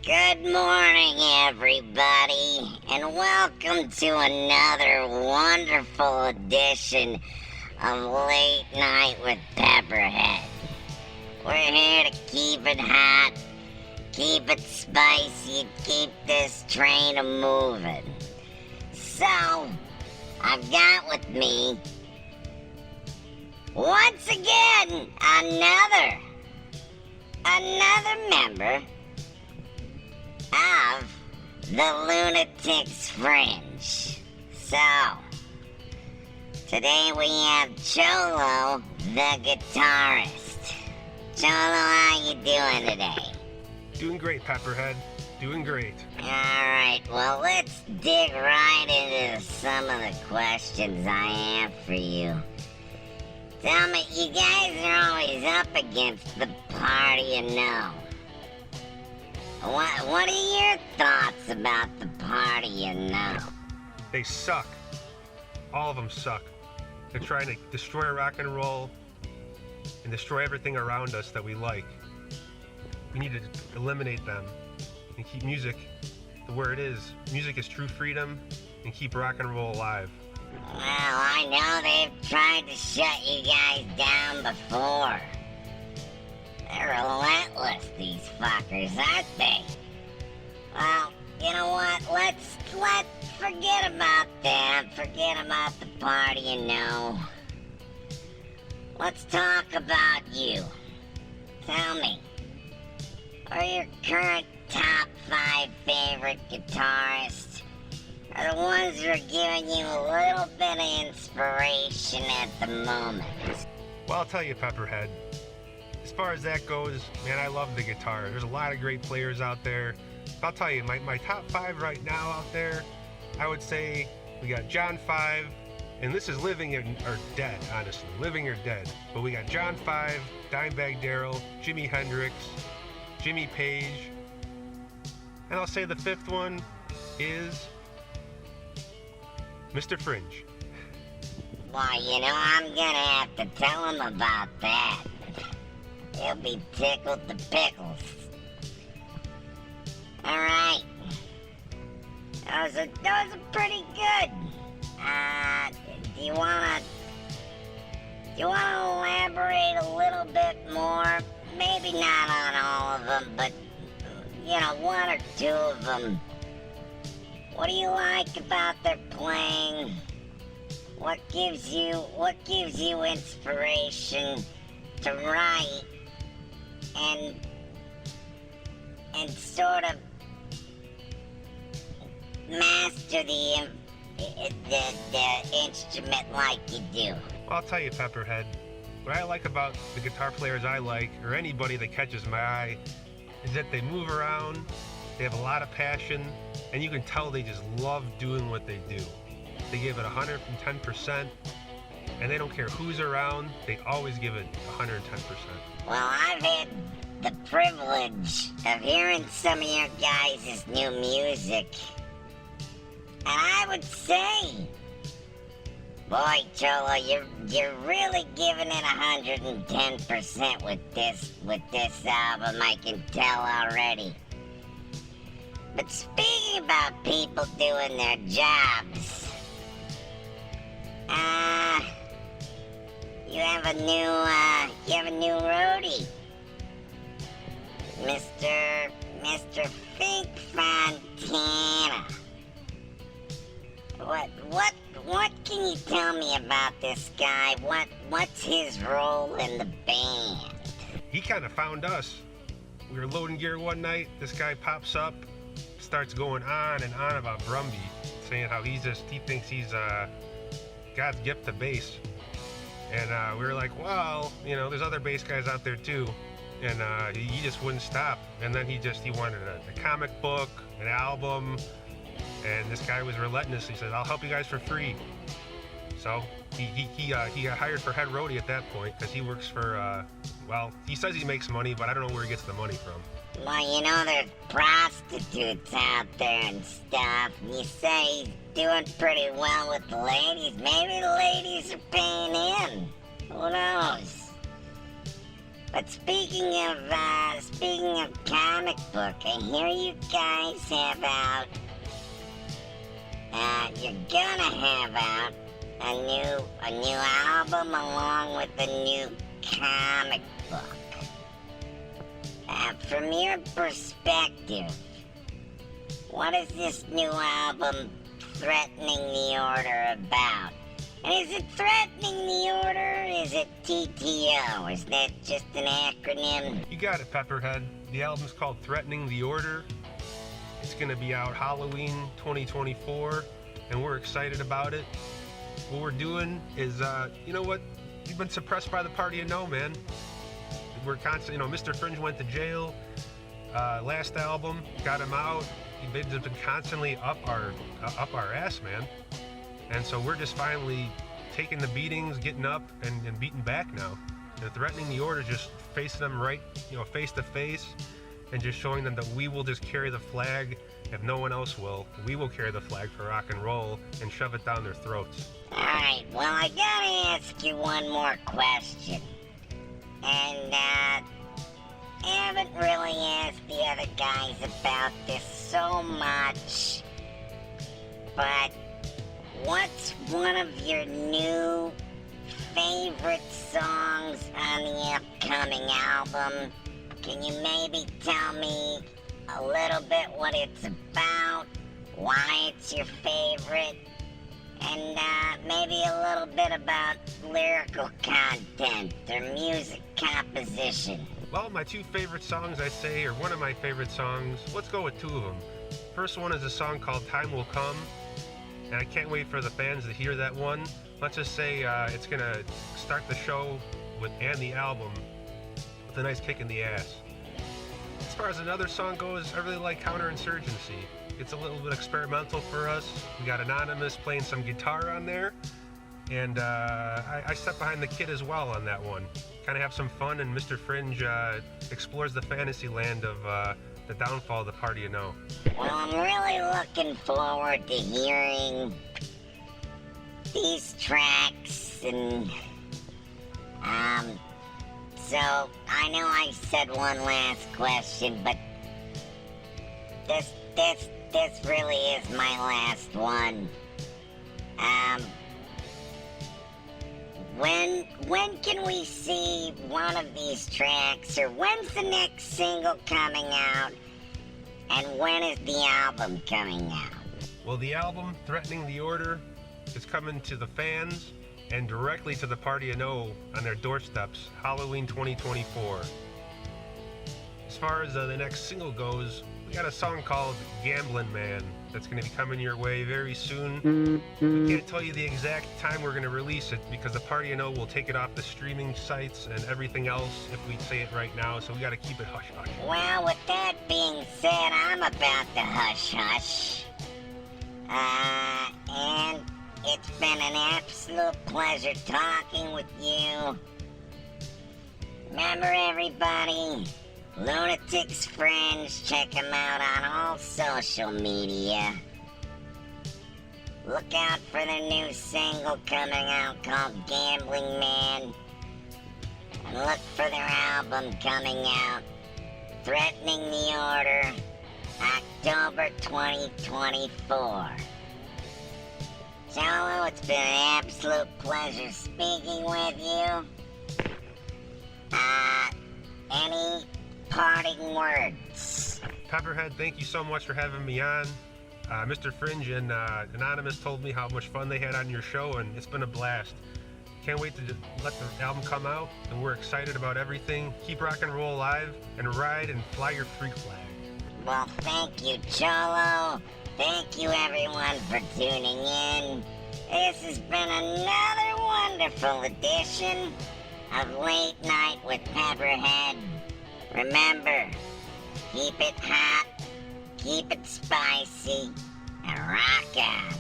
Good morning, everybody, and welcome to another wonderful edition of Late Night with PepperHead. We're here to keep it hot, keep it spicy, keep this train a-moving. So, I've got with me, once again, another member of the Lunatic's Fringe. So, today we have Cholo, the guitarist. Cholo, how you doing today? Doing great, Pepperhead. Doing great. Alright, well, let's dig right into some of the questions I have for you. Tell me, you guys are always up against the party, you know. What are your thoughts about the party, you know? They suck. All of them suck. They're trying to destroy rock and roll and destroy everything around us that we like. We need to eliminate them and keep music where it is. Music is true freedom, and keep rock and roll alive. Well, I know they've tried to shut you guys down before. They're relentless, these fuckers, aren't they? Well, you know what? Let's forget about them. Forget about the party, you know. Let's talk about you. Tell me, what are your current top 5 favorite guitarists? Are the ones that are giving you a little bit of inspiration at the moment? Well, I'll tell you, Pepperhead. As far as that goes, man, I love the guitar. There's a lot of great players out there. But I'll tell you, my top 5 right now out there, I would say we got John 5, and this is living or dead, honestly, living or dead. But we got John 5, Dimebag Darrell, Jimi Hendrix, Jimmy Page, and I'll say the 5th one is Mr. Fringe. Why, you know, I'm gonna have to tell him about that. He'll be tickled to pickles. Alright. Those are pretty good. Do you wanna elaborate a little bit more? Maybe not on all of them, but, you know, 1 or 2 of them. What do you like about their playing? What gives you inspiration to write and sort of master the instrument like you do? Well, I'll tell you, Pepperhead, what I like about the guitar players I like, or anybody that catches my eye, is that they move around, they have a lot of passion, and you can tell they just love doing what they do. They give it 110%, and they don't care who's around, they always give it 110%. Well, I've had the privilege of hearing some of your guys' new music, and I would say, boy, Cholo, you're really giving it 110% with this album, I can tell already. But speaking about people doing their jobs, you have a new roadie, Mr. Fink Fontana. What can you tell me about this guy? What's his role in the band? He kind of found us. We were loading gear one night, this guy pops up, starts going on and on about Brumby, saying how he thinks he's God's gift to bass. And we were like, well, you know, there's other bass guys out there too. And he just wouldn't stop. And then he wanted a comic book, an album, and this guy was relentless. He said, I'll help you guys for free. So he got hired for head roadie at that point, because he works for, well, he says he makes money, but I don't know where he gets the money from. Well, you know, there's prostitutes out there and stuff, and you say he's doing pretty well with the ladies. Maybe the ladies are paying him. Who knows? But speaking of comic book, I hear you guys have out, you're gonna have out a new album along with a new comic book. From your perspective, what is this new album, Threatening the Order, about? And is it Threatening the Order, or is it TTO? Is that just an acronym? You got it, Pepperhead. The album's called Threatening the Order. It's gonna be out Halloween 2024, and we're excited about it. What we're doing is, you know what? You've been suppressed by the party of no, man. We're constantly, Mr. Fringe went to jail. Last album, got him out. They've been constantly up our ass, man. And so we're just finally taking the beatings, getting up, and beating back now. And Threatening the Order, just facing them right, face to face, and just showing them that we will just carry the flag if no one else will. We will carry the flag for rock and roll and shove it down their throats. Alright, well, I gotta ask you one more question. And, I haven't really asked the other guys about this so much, but what's one of your new favorite songs on the upcoming album? Can you maybe tell me a little bit what it's about, why it's your favorite, and maybe a little bit about lyrical content or music composition? Well, my two favorite songs, I say, or one of my favorite songs, let's go with two of them. First one is a song called Time Will Come, and I can't wait for the fans to hear that one. Let's just say it's gonna start the show and the album with a nice kick in the ass. As far as another song goes, I really like Counterinsurgency. It's a little bit experimental for us. We got Anonymous playing some guitar on there, and I step behind the kid as well on that one. Kind of have some fun, and Mr. Fringe explores the fantasy land of the downfall of the party of no. Well, I'm really looking forward to hearing these tracks, and so I know I said one last question, but this really is my last one. When can we see one of these tracks, or when's the next single coming out, and when is the album coming out? Well, the album, Threatening the Order, is coming to the fans and directly to the party of no on their doorsteps, Halloween 2024. As far as the next single goes, we got a song called Gambling Man that's going to be coming your way very soon. We can't tell you the exact time we're going to release it because the party of no will take it off the streaming sites and everything else if we say it right now, so we got to keep it hush-hush. Well, with that being said, I'm about to hush-hush. And it's been an absolute pleasure talking with you. Remember, everybody, Lunatic's Fringe, check him out on all social media. Look out for their new single coming out called Gambling Man. And look for their album coming out, Threatening the Order, October 2024. Cholo, it's been an absolute pleasure speaking with you. Any parting words? Pepperhead, thank you so much for having me on. Mr. Fringe and Anonymous told me how much fun they had on your show, and it's been a blast. Can't wait to let the album come out, and we're excited about everything. Keep rock and roll alive, and ride and fly your freak flag. Well, thank you, Cholo. Thank you, everyone, for tuning in. This has been another wonderful edition of Late Night with PepperHead. Remember, keep it hot, keep it spicy, and rock on.